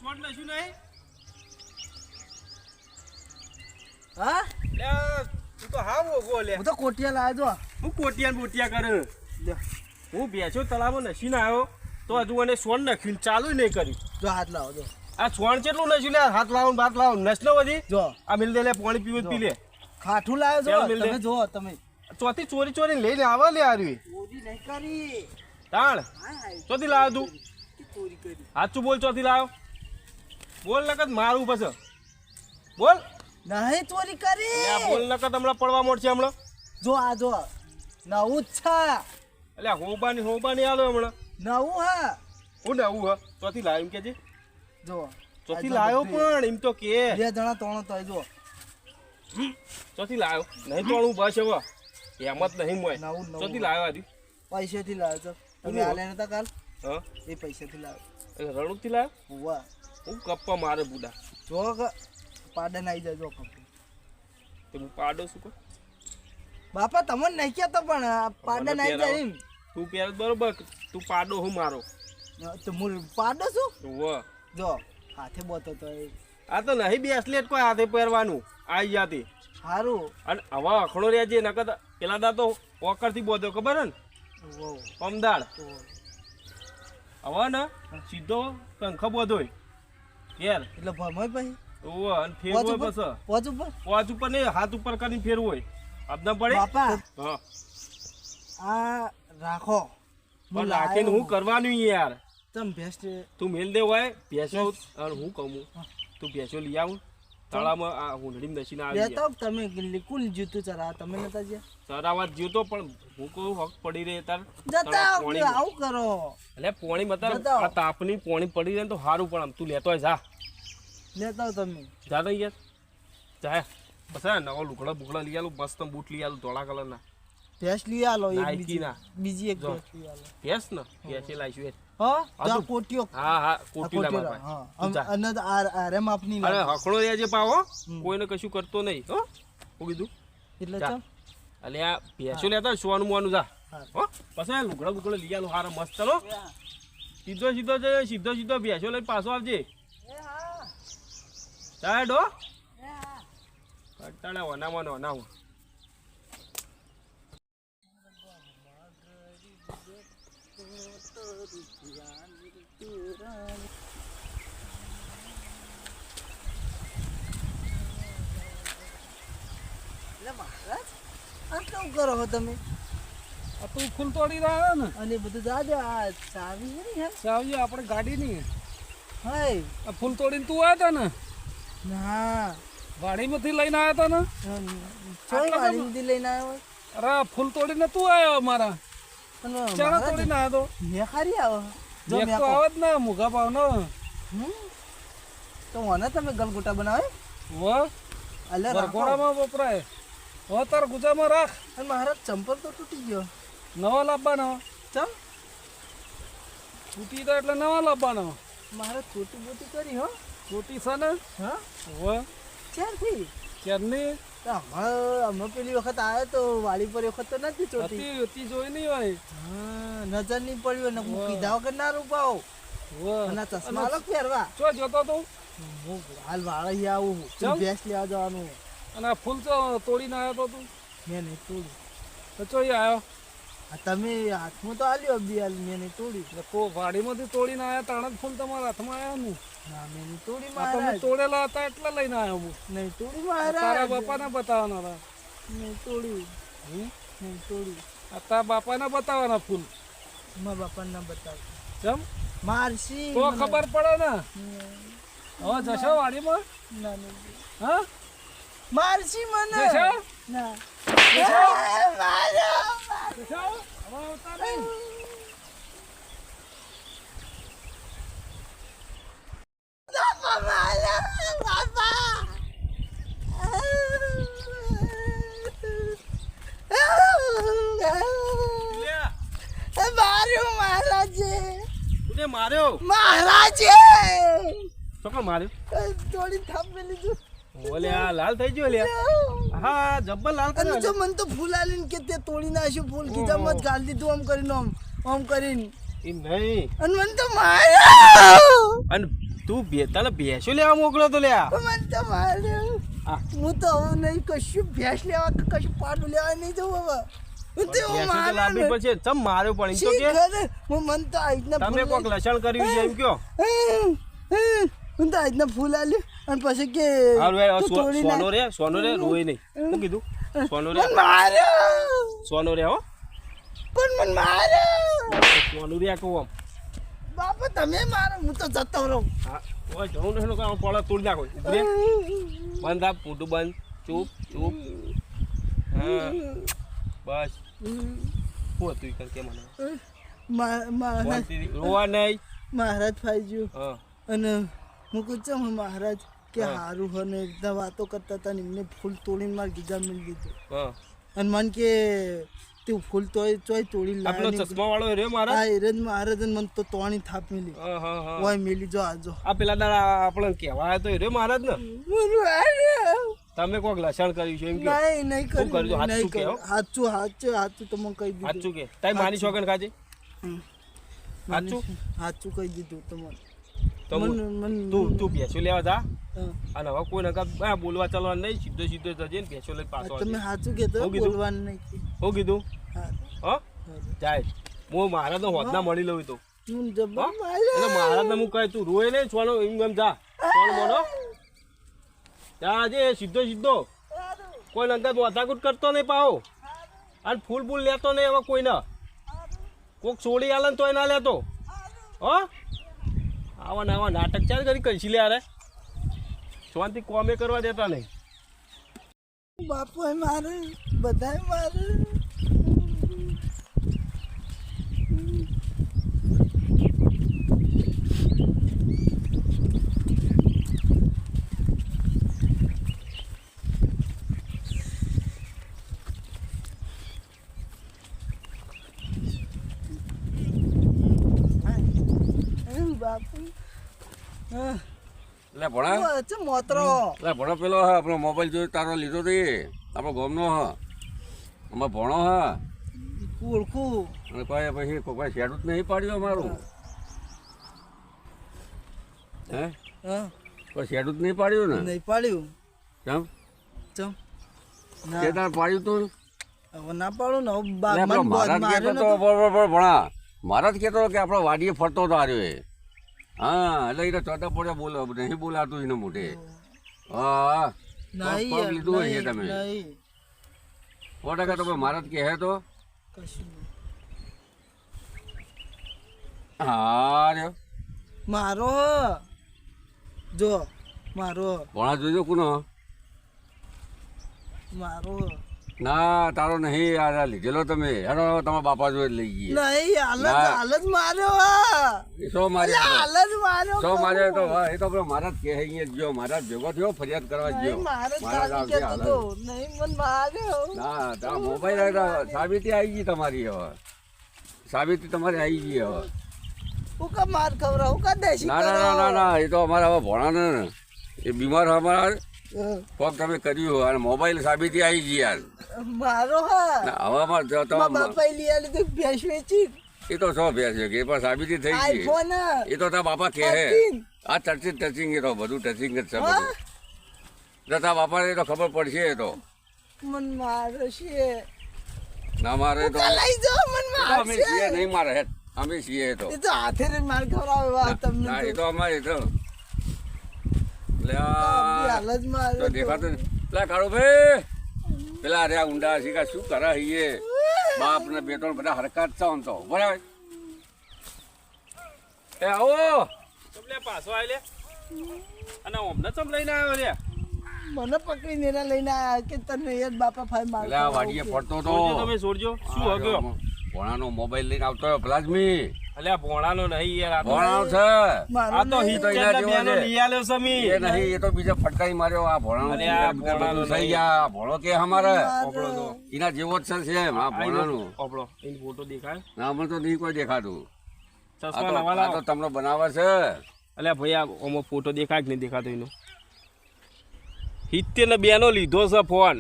છોડ નશું નહીં હા લે તું તો હા ઓગો લે હું તો કોટિયા લાવ્યો હું કોટિયા બોટિયા કરે હું બેસ્યો તળાવમાં નસીને આવ્યો તો હજુ મને સોન નાખ્યું ચાલુ નહીં કર્યું જો હાથ લાવો જો આ સોન કેટલું નસ્યું લે હાથ લાવો બાત લાવો નસલો બધી જો આ મિલ દે લે પાણી પીવું પી લે ખાઠું લાવ્યો ચાલ, છો મિલ દે. તમે જો તમે ચોથી ચોરી ચોરી લઈને આવે લે આરવી ચોરી નહીં કરી તાણ ચોથી લાવ્યો તું ચોરી કરી સાચું બોલ ચોથી લાવ્યો બોલ નકર મારું પછી બોલ નહીં ચોરી કરી બોલ નકર હમણાં પડવા મળશે હમણાં જો આ જો નવું જ છે એટલે હોબાની આલો હમણાં નવું હા હું નવું હ ચોથી લાવ્યો એમ કે છે જો ચોથી લાવ્યો પણ એમ તો કે બે જણા ત્રણ તો જો ચોથી લાવ્યો નહીં તોડું બસ હવે એમ જ નહીં મોય નવું નવું ચોથી લાવ્યો આદી પૈસેથી લાવ્યો છો તમે શું? હાલે નતા કાલ હા એ પૈસેથી લાવ્યો એ રણુકથી લાવ્યો વાહ હું કપ્પા મારે બુડા જો પાડન આવી જાય જો કંપની તો હું પાડો શું કહું બાપા તમને નહીં કહેતો પણ પાડન આવી જાય એમ તું પહેર બરોબર તું પાડો હું મારો તો હું પાડો છું વાહ જો હાથે બોતો તો એ આ તો નહીં બેસલેટ કોઈ હાથે પહેરવાનું આવી જાતી સારું અને હવા અખડો રહ્યા છે નકર પેલા દા તો ઓકરથી બોધ્યો ખબર હે ને પમદાળ હવા ને સીધો કંખ બોધોય ઘેર એટલે ભમાય પછી ઓવો અને ફેરવો પછી પોચ ઉપર પોચ ઉપર ને હાથ ઉપર કરીને ફેરવું હોય આપના પડે બાપા હા આ રાખો પણ રાખીને હું કરવાનું યાર તમે ભેસ્ટ તું મેલ દે હોય ભેંસો અને હું કહું તું ભેંસો લઈ આવું તળામાં આ હુંડળી નસીને આવી લેતા તમે કુલ જીતું ચરા તમે નતા જ્યાં સરાવાત જીવતો પણ હું કહું હક પડી રહે તાર જતા આવું કરો એટલે પોણી મતાર જતા આ તાપની પોણી પડી રહે ને તો સારું પણ આમ તું લેતો હોય જા લેતા તમે જા તો યાર જા પછી નવો લુગડા બુગડા લઈ આલું મસ્ત બૂટ લઈ આલું ધોળા કલરના ભેંસ લઈ આલો એક નાઈકી ના બીજી એક જો. ભેંસ લઈ આલો ભેંસ ને ભેંસે લાવીશું એ હા આ જો તો- કોટીઓ હા કોટી કોટીઓ લાવવા હા તું જા. અને આરે માપની અરે લાવો. હકડો રહેજે પાવો કોઈને કશું કરતો નહીં હો હું કીધું એટલે જા. ચમ એટલે આ ભેંસો લેતા હોય સોનું મોનું જા હા. હો પછી આ લુગડા બુગડા લઈ આલું હારા મસ્ત ચલો સીધો ભેંસો લઈને પાછો આવજે ચાલ ડો કંટાળા વનામાં વનાવું એટલે મહારાજ આ કેવું કરો છો તમે આ તું ફૂલ તોડી રહ્યા ને અને બધું જાજો આ ચાવી છે ને ચાવી આપણે ગાડીની હાય આ ફૂલ તોડીને તું આવ્યા હતા ને ના વાડીમાંથી લઈને આવ્યા હતા ને ચોઈ વાળી સુધી લઈને આવ્યો હોય અરે આ ફૂલ તોડીને તું આવ્યો અમારા અને ચાણા મહારાજ, તોડીને આવ્યો મેખારી આવો જો તો મેકો આવે જ ને મુગા ભાવનો તો મને તમે ગલગોટા બનાવે વાહ અલે રાખો વરઘોડામાં વપરાય હવે તાર ગુજામાં રાખ અને મહારાજ ચંપલ તો તૂટી ગયો નવા લાવવાનો ચમ તૂટી તો એટલે નવા લાવવાનો મહારાજ ચોટી બોટી કરી હો તૂટી છે ને હા વાહ ક્યારથી ક્યારની તો હમણાં પેલી વખત આવ્યો તો વાડી પર એ વખત તો નથી ચોટી હતી હતી જોઈ નહીં હોય હા નજર નહીં પડ્યો ને હું કીધા વગર ના રૂપાવો વાહ અને આ ચશ્મા અલગ પહેરવા ચો જોતો તું હું હાલ વાળા આવું ચમ? ભેંસ લેવા જવાનું અને આ ફૂલ તો તોડીને આવ્યો તો તું મેં નહીં તોડી તો ચોઈ આવ્યો આ તમે હાથમાં તો આલ્યો બી હાલ મેં નહીં તોડી એટલે કો વાડીમાંથી તોડીને આવ્યા તાણ જ ફૂલ તમારા હાથમાં આવ્યા ને ના મેં નહીં તોડી આ તમે મહારાજ તોડેલા હતા એટલે લઈને આવ્યો હું નહીં તોડી તારા મહારાજ બાપાને બતાવવાના હતા નહીં તોડી હમ? નહીં તોડી આ તારા બાપાને બતાવવાના ફૂલ મારા બાપાને ના બતાવ કેમ મારસી તો મને. ખબર પડે ને હમ. હવે જશો વાડીમાં ના નહીં હા મારસી મને જશો ના જશો મારો જશો હવે આવતા નહીં તું માર્યો ચોક્કસ માર્યો થોડી થાપી લીધું ઓલે આ લાલ થઈ ગયો લે હા જબ્બર લાલ અને કર્યો જો મને તો ફૂલ આલીને કે તે તોડી નાખ્યું ફૂલ કીધા મત ગાલ દીધું આમ કરીને એ નહીં અને મને તો માર્યો અને તું તને ભેંસો લેવા મોકલ્યો તો લ્યા મને તો માર્યો. આ હું તો હવે નહીં કશું ભેંસ લેવા કે કશું પાડું લેવા નહીં જવું હવે. હું તો એવું ભેંસો તો માર્યો લાંબી ને. પછી ચમ માર્યો પણ ઈ તો શી કે ખબર? હું મન તો આ રીતના તમે ફૂલ કોક લસણ કર્યું છે એમ કયો હું તો આ રીતના ફૂલ આલ્યું અને પછી કે હારું એ તું તોડી નાખ. સોનો રે રોય નહીં શું કીધું સોનો રે મને માર્યો સોનો રે હો પણ મને માર્યો. સોનું રે કહું આમ બાપા તમે મારો હું તો જતો રહું. હા ઓય જવું નથી કામ પોળા તોડી નાખો ઉભરે બંધ આપ મોટું બંધ ચૂપ ચૂપ હા બસ હું હતું કર કે મને રોવા નહીં મહારાજ ફાઈજુ હા અને હું કહું છું મહારાજ કે હારું હો ને એકદમ વાતો કરતા હતા ને એમને ફૂલ તોડીને માર ગીજા મિલ દીધું હા અને મન કે તું ફૂલ તોય તોડી આપણો ચશ્મા વાળો રે મારા હા એરજ મહારાજ મને તો તોણી થાપ મિલી હા હા હા ઓય મિલી જો આજો આ પેલા દાડા આપણે કહેવાય તો રે મહારાજ ને તમે કોક લસણ કર્યું છે એમ કે નહીં નહીં શું કર્યું? કર્યું હાચું નહીં કે હો? કર્યું સાચું તો મને કહી દીધું સાચું કે તારી માની છોકન ખાજે સાચું સાચું કહી દીધું તો મને તો તું ભેંસો લેવા જા હા. અને હવે કોઈ નકા બોલવા ચાલવાનું નહીં સીધો સીધો જજે ને ભેંસો લઈને પાછો તમે આવજે. સાચું કહેતો હું કીધું? બોલવાનું નહીં. શું કીધું હા. હા જાય હું મારા તો હોદના મળી લઉં તો હું જબર હા? માર્યો. એટલે મહારાજને હું કહે તું રોય નહીં છોનો એમ જા છોનો મોનો જા જે સીધો સીધો કોઈ નંગા વાતાકૂટ કરતો નહીં પાવો અને ફૂલ ફૂલ લેતો નહીં હવે કોઈને કોક છોડી આલે ને તોય ના લેતો હો આવા ને આવા નાટક ચાલ કરી કઈશી લે અરે શાંતિ કોમે કરવા દેતા નહીં બાપુ મારે બધાય મારે બાપુ એટલે ભણા છે મોતરો એટલે ભણો પેલો હ આપણો મોબાઈલ જોઈ તારો લીધો તો એ આપણો ગામનો હ આમાં ભણો હ ઓળખું અને કોઈ પછી કોઈ શેડું જ નહીં પાડ્યું અમારું હે હા કોઈ શેડું જ નહીં પાડ્યું ને નહીં પાડ્યું કેમ ચમ ના કે તાર પાડ્યું તું હવે ના પાડું ને હવે એટલે આપણો મહારાજ કહેતો તો બરોબર ભણા મહારાજ કહેતો કે આપણો વાડીએ ફરતો હતો આર્યો એ હા એટલે એને ચોથા પડે બોલો નહીં બોલાતું એને મોઢે હા નહીં પગ લીધું હોય છે તમે નહીં 100% તમે મહારાજ કહે તો કશું નહીં. હા રહ્યો મારો હ. જો મારો હ. ભણા જોજો કોનો મારો હ. ના તારો નહીં આ લીધેલો તમે હેડો તમારા બાપા જોડે લઈ ગઈ નહીં હાલ ના. હાલ જ માર્યો હ. સો માર્યો હાલ જ માર્યો સો માર્યો તો હા, એ તો આપણો મહારાજ કહે અહીંયા જો મહારાજ ભેગો થયો ફરિયાદ કરવા ગયો નહીં મારે મહારાજ સાચું આવશે કહેતો હાલ જ. તો. નહીં મને માર્યો ના તારા મોબાઈલ સાબિતી આવી ગઈ તમારી હવે સાબિતી તમારી આવી ગઈ હવે હું કા માર ખવડાવ હું કા દેશી ના ના ના ના ના એ તો અમારા હવે ભણાને ને એ બીમાર અમારા હા. કોક તમે કર્યું અને મોબાઈલ સાબિતી આવી ગઈ યાર મારો હ. ના હવામાં જો મારા તમારા બાપાએ લઈ આલી તો ભેંસ વેચી એ તો સો ભેસ છે કે એ પણ સાબિતી થઈ ગઈ આઈફોન હ. એ તો તારા બાપા કહે ટચિંગ. આ ટચિંગ એ તો બધું ટચિંગ જ છે હા? બધું એટલે તારા બાપાને તો ખબર પડશે એ તો મન મારે છે ના મારે તો લઈ જાઓ મન અમે છીએ મારશે નહીં મારે હેઠ અમે છીએ એ તો એ તો હાથે રે માર ખવડાવે વાત તમને ના એ તો તો અમારે તો એટલે બી આ હાલ જ મારે તો દેખાતું પેલા કાળો ભાઈ પેલા અરે ઊંડા શીખા શું કરે હઈએ બાપ ને બે ત્રણ બધા હરકત છે આમ તો બરાબર એ આવો ચમ લે પાછો આય લે અને અમને ચમ લઈને આવ્યો લે મને પકડી નેરા લઈને આયા કે તને યાર બાપા ભાઈ માર એટલે આ વાડીએ પડતો તો છોડજો તમે છોડજો શું હગ્યો ભોણાનો મોબાઈલ લઈને આવતો રહ્યો પ્લાઝમી અલ્યા ભોણાનો નહીં યાર ભોણાનો છે આ તો નહીં. તો એના જેવો બેનો છે. લઈ આલ્યો છે મી એ નહીં એ તો બીજા ફટકાઈ માર્યો આ ભોણાનો અરે આ ભોણાનો થઈ નહીં. ગયા ભોણો કે અમારે ઓપડો તો એના જેવો જ છે સેમ આ ભોણાનું ઓપડો એની ફોટો દેખાય ના અમને તો નહીં કોઈ દેખાતું આ ચશ્મા તો નવા આ તો લાવો તમને બનાવે છે અલ્યા ભાઈ આ ઓમો ફોટો દેખાય કે નહીં દેખાતો એનો 70 ને 2 નો લીધો છે ફોન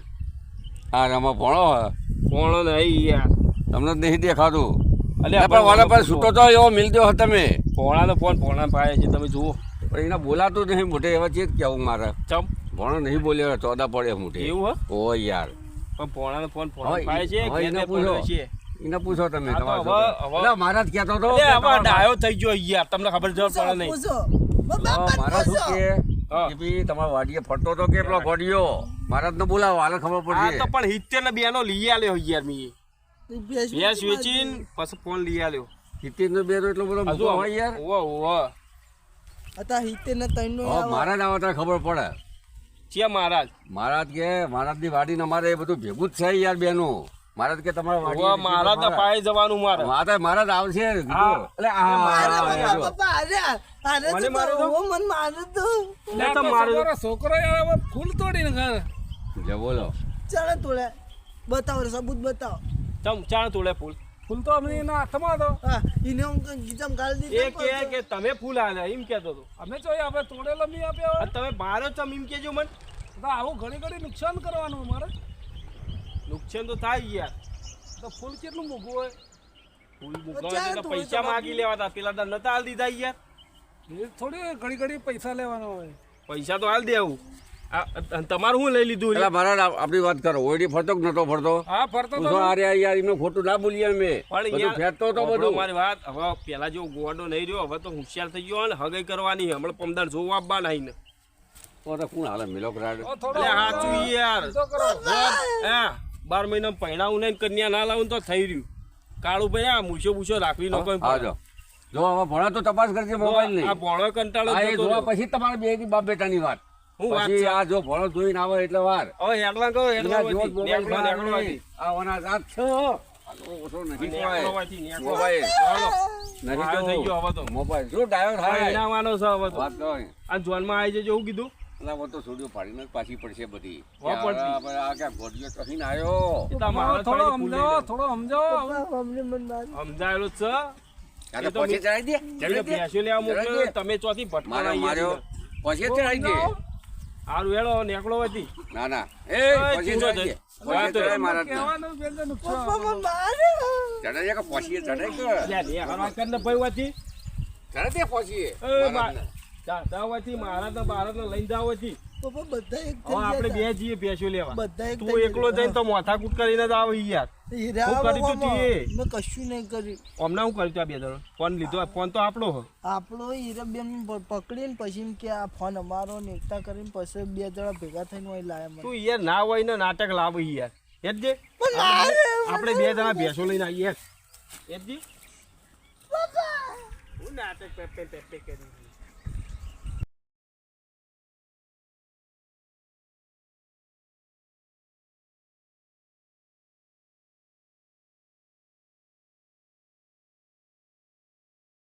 આ આમાં ભોણો હે. ભોણો નહીં યાર તમને જ નહીં દેખાતું અલ્યા પણ વાલા પર છૂટો તો એવો મિલજો હો તમે ભોણાનો ફોન ભોણા પાડે છે તમે જુઓ પણ એને બોલાતું નહીં મોઢે એવા ચેત કેવું મારે ચમ ભણો નહીં બોલ્યો ચોદા પડે મોઢે એવું હે ઓ યાર પણ ભોણાનો ફોન હવે ફોન પાય છે હવે એને ઘેર પૂછો. પડ્યો છે એને પૂછો તમે હા તો તમારા હવે- છોકરા. હવે- એટલે મારા જ કહેતો હતો અરે કે હવે તમારા ડાયો થઈ ગયો યાર તમને ખબર જ પૂછો, પડે નહીં પૂછો. મારા શું કે હા. કે ભઈ તમારા વાડીએ ફરતો તો કે પેલો ગોડિયો મારા જ બોલાવો હાલે ખબર આ પડશે તો પણ 70 ને બેનો લઈ આલ્યો યાર મી ભેંસ ભેંસ વેચીને પછી ફોન લઈ આલ્યો સિત્તેરનો બે તો એટલો બધો હજુ મૂકો હોય યાર ઓવા ઓવા હતા 70 ને 3 નો હવે મારા જ આવે ત્યારે ખબર પડે છે મહારાજ મહારાજ કે મહારાજની વાડીને અમારે એ બધું ભેગું જ છે યાર બેનું મહારાજ કે તમારા વાડી ઓવા મહારાજ ના પાયે જવાનું મારે મહારાજ આવશે કીધું. હા. એટલે મારા આ જો. પપ્પા અરે મને મારો તો? મન મારે તો લે તો મારો છોકરો યાર હવે ફૂલ તોડીને ઘર લે બોલો ચાલે તોડે બતાવો રે, સબૂત બતાવો ચમ ચાણ તોડે ફૂલ ફૂલ તો અમે એના હાથમાં તો હા એને હું ગીતમ ગાલ એ દીધા કે તમે ફૂલ આલ્યા એમ કહેતો હતો અમે જોઈએ આપણે તોડેલો મી આપ્યો આ તમે બારો ચમ એમ કેજો મન તો આવું ઘડી ઘડી નુકસાન કરવાનું અમારે નુકસાન તો થાય યાર તો ફૂલ કેટલું મોંઘું હોય ફૂલ ચાલ મૂકવા તો તું પૈસા તો માગી લેવાતા પેલા તો નતા હાલ દીધા યાર એ થોડી ઘડી ઘડી પૈસા લેવાના હોય પૈસા તો હાલ દેવું તમારું શું લઈ લીધું એટલે મહારાજ આપણી વાત કરો ઓયડી ફરતો કે નતો ફરતો હા ફરતો તો પૂછો અરે યાર એમને ખોટું ના બોલીએ અમે પણ બધું યાર, ફેરતો તો સાંભળો બધું મારી વાત હવે પેલા જેવો ગોડો નહીં રહ્યો હવે તો હોશિયાર થઈ ગયો ને હગાઈ કરવાની હમણાં પમદાર જોવા આપવા નહીં ને તો તો કોણ હાલે મિલો કરાડ તો થોડો એટલે સાચું યાર તો કરો હા 12 મહિના પહેણાવું નહીં ને કન્યા ના લાવું તો થઈ રહ્યું કાળું ભાઈ આ મૂછો બૂછો રાખવી નો કોઈ હા જો જો હવે ભણા તો તપાસ કરજે મોબાઈલ આ ની ભોળો કંટાળો આ એ જતો જોવા રહ્યો. પછી તમારે બે બાપ બેટાની વાત હું વાત પછી છે? આ જો ભણો જોઈને આવે એટલે વાર હવે હેડલા કહો હેડલા એના જોત વાંચી. મોબાઈલ નેકળો, નેકળો વાંચી. આવવાના સાત છ આનો ઓછો નથી નેકળો કોઈ. વાંચી, નેકળો. મોબાઈલ ચાલો. નથી આવ્યો થઈ ગયો હવે તો. મોબાઈલ શું ડાયો થાય પરિણામવાનો છે હવે તો વાત કહો આ જોનમાં આવી જજો હું કીધું એટલે હવે તો છોડીઓ પાડીને જ પાછી પડશે બધી હો, પડતી. હવે આ ક્યાં ગોડીઓ કહીને આવ્યો એ તો મારા થોડો પાસે ફૂલ લઈ સમજાવો થોડો સમજાવો પપ્પા અમને મન માર લે. સમજાયેલો જ છે ત્યારે એ તો પછી ચડાઈ દે એટલે ચડાઈ દે ભેંસો લેવા મોકલ્યો ચડાઈ દે. તમે ચોથી મારો ભટકાણા માર્યો પછી ચડાઈ દે હારું હેડો નેકળો હતી ના ના એ ઓય, પછી તું ચડાઈ દે જો. પછી વાત તો ચડાઈ મારા જ ના. કહેવાનું બેન તો નુકસાન પપ્પા મન મારે ચડાઈ દે કે પછી ચડાઈ કે નેકળવા કરીને ભાઈ વાથી ચડાઈ દે પછી એ મારા જ ના. દાવાથી મહારાજ ભારત લઈને જાવથી પપ્પા બધા એક હવે આપણે થઈ બે જઈએ ભેંસો લેવા બધા એક તું એકલો જઈને તો માથાકૂટ કરીને જ આવે યાર હીરા હું કરી તું બાબા, તીએ. મેં કશું નહીં કર્યું હમણાં હું કર્યું તું આ બે જણો ફોન લીધો ફોન તો આપણો હો આપણો હીરાબેન પકડીને પછી એમ કે આ ફોન અમારો ને એકતા કરીને પછી બે જણા ભેગા થઈને અહીં લાયા મને તું યાર ના હોય ને નાટક લાવ યાર હેડજે પણ ના રે, આપણે બે જણા ભેંસો લઈને આવીએ હેડજી હું નાટક પેપે પેપે કરી